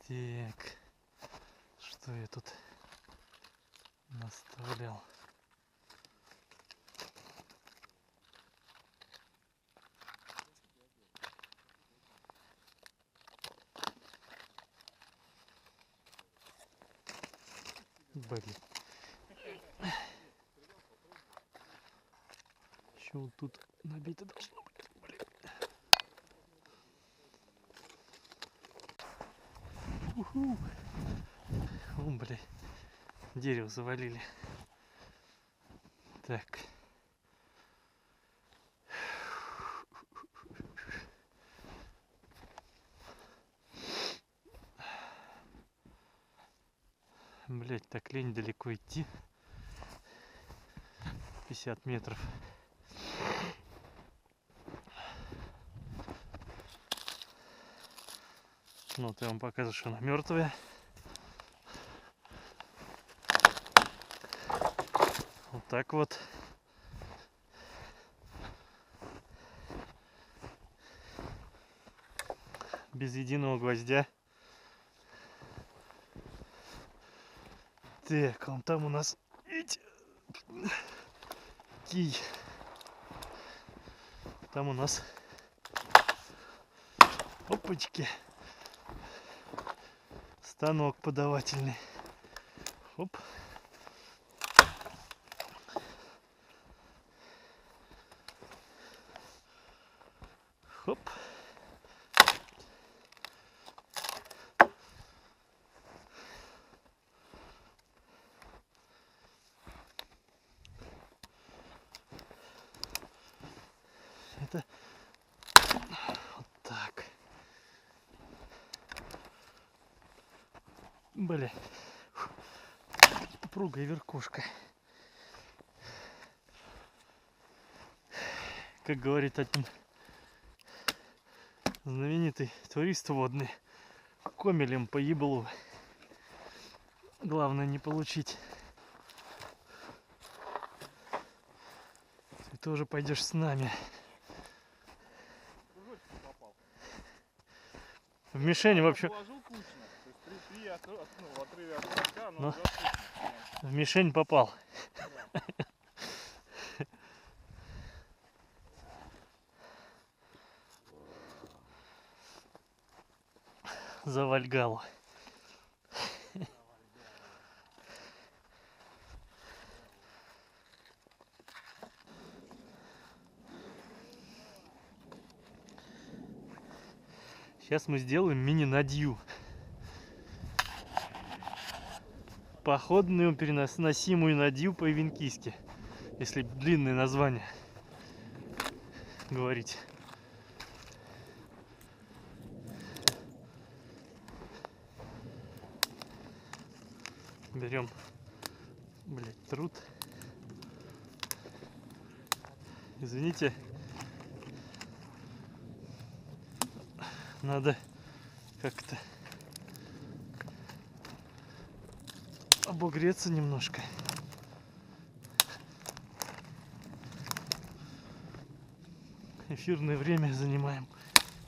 Так, что я тут наставлял? Блин. Еще вот тут набито должно быть. Блин. Уху. О, блин. Дерево завалили. Так. Блять, так лень далеко идти. 50 метров. Ну, вот я вам показываю, что она мертвая. Вот так вот. Без единого гвоздя. Так, вон там у нас кий. Там у нас опачки. Станок подавательный. Оп. Хоп. Это вот так. Бля. Упругая верхушка. Как говорит один знаменитый турист водный, комелем по еблу. Главное не получить. Ты тоже пойдешь с нами. В мишень, в общем. Но в мишень попал. Завальгал. Сейчас мы сделаем мини-надью. Походную переносимую надью по-ивенкийски. Если длинное название говорить. Берем, блять, труд. Извините. Надо как-то обогреться немножко. Эфирное время занимаем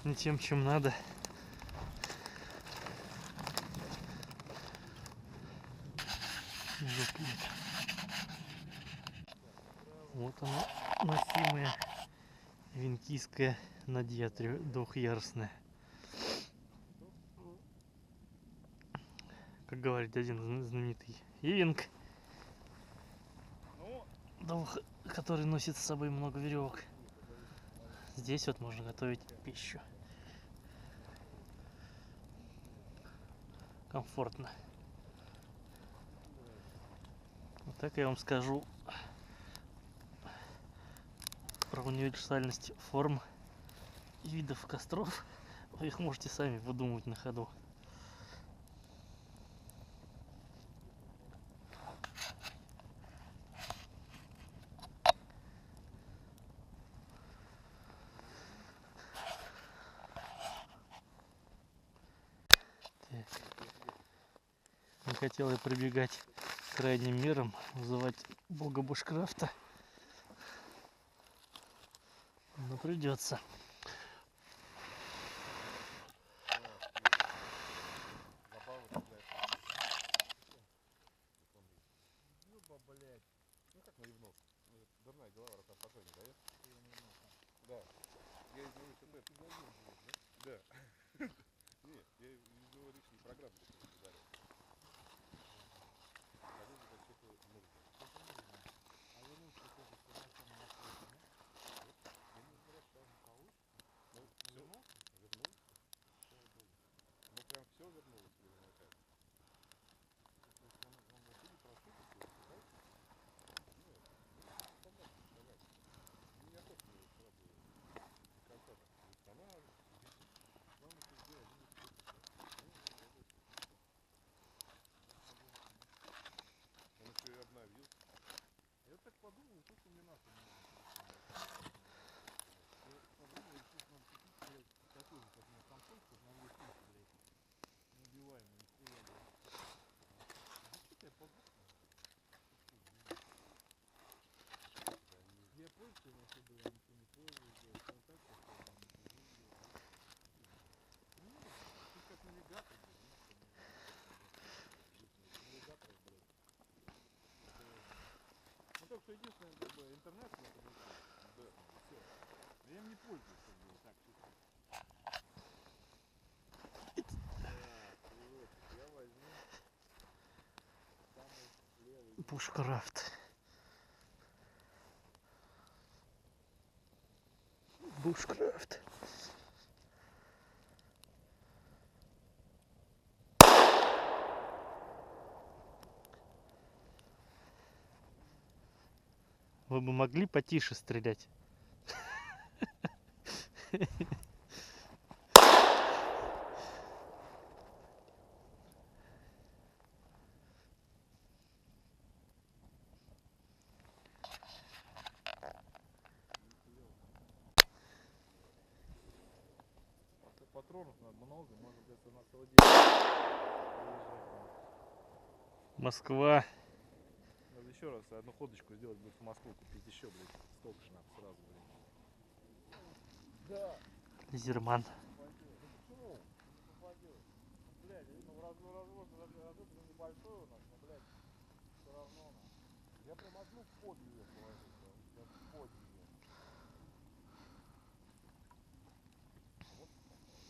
не тем, чем надо. Вот она, носимая ивенкийская надья двухъярусная. Как говорит один знаменитый ивенк, который носит с собой много веревок. Здесь вот можно готовить пищу. Комфортно. Вот так я вам скажу про универсальность форм и видов костров. Вы их можете сами выдумывать на ходу. Не хотел я прибегать к крайним мерам, вызывать бога бушкрафта, но придется. Да. Нет, я из него личной программы ударил. А вы это что-то нужно. А вернуться тоже с полноценным настройкой, да? Я не возвращал. Не получится? Ну, все, Вернулся? вернулся. Слава богу. Ну, прям все вернулось первоначально. То есть он вообще не прошит, если пытался? Нет, ну, стандартный шагать. Ну, неохота мне его вчера было до конца так восстанавливать, сидеть. Главное, что сделал один испыток, да? Ну, вот работает. Все. Он еще и обновился. Я так подумал, сколько мне нахуй нужен телефон большой. Я подумал, решил, что надо купить, блядь, такой же, как у меня Samsung, чтобы на 2 штуки, блядь, неубиваемый, нихуя, блядь. Да что-то я подумал. Да не. Я пользуюсь, но особо я ничего не пользуюсь, блядь, контакт особо не сижу, блядь. Ну не надо, блядь, тут как навигатор, блядь, видишь, что можно, да, как навигатор, блядь, ТВ. Ну только что единственное, как бы, интернет я подключил, Да. единственное, все. Я им не пользуюсь, как бы, так, чисто. Так, кружочек я возьму самый левый диск. Бушкрафт. Бушкрафт. Вы бы могли потише стрелять? Патронов надо много, можно, блядь, на целый день приезжать. Москва. Надо еще раз одну ходочку сделать, будет в Москву купить еще, блядь, столько же надо сразу, блядь. Да. Зерман. Попадет. Ну почему? Не попадет. Ну, блядь, ну разлом небольшой у нас, но, блядь, все равно нам. Я прям одну под нее положу, прям под нее. А вот попал.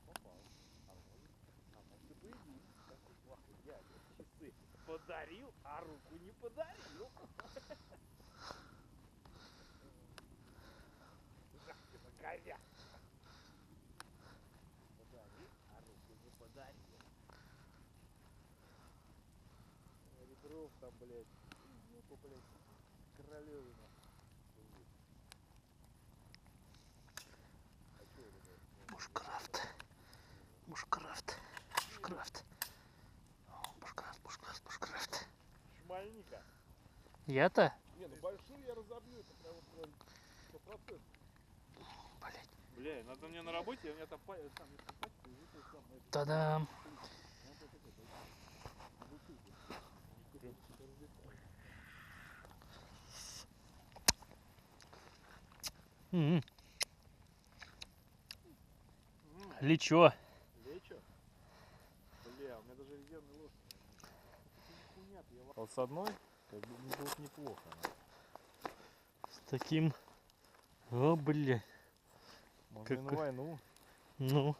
Попал. А может и появился такой плохой дядя. Часы подарил, а руку не подарил. Жахина говя. Подарил, а руку не подарил. Ребров там, блядь. Жопа, блядь. Королевина. А что это, блядь? Бушкрафт. Бушкрафт. Бушкрафт. Бушкрафт, бушкрафт, бушкрафт. Шмальника. Я-то? Не, ну большую я разобью, это прям вот 100%. Блять. Бля, надо мне на работе, у меня там пачка лежит, там, Та-дам. надо такой большой. Бутылку. Что разлетает. М-м. Лечо. Лечо? Бля, у меня даже резервной ложки нет. Что за хуйня-то? Вот с одной, как бы было неплохо. С таким. О, бля. Можно и на войну. Ну.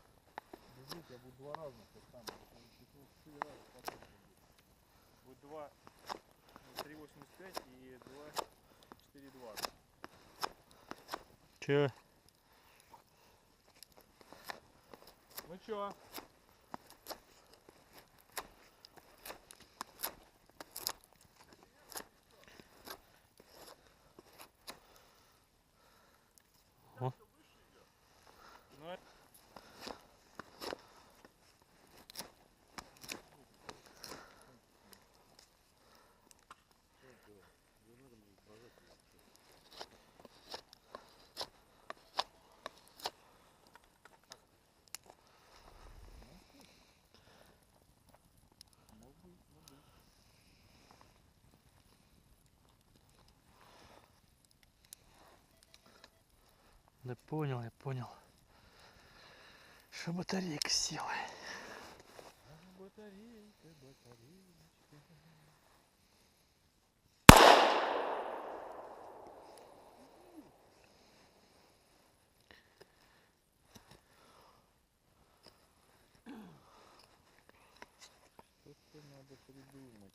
Подожди, у тебя будет два разных, это самое. Это 4 раза потом будет. Будет 2, 3,85 и 2, 4,20. Чё? Ну чё? О. Ну, это... Мог быть, мог быть. Да понял, я понял. Что батарейка села. Батарейка, батареечка. надо придумать.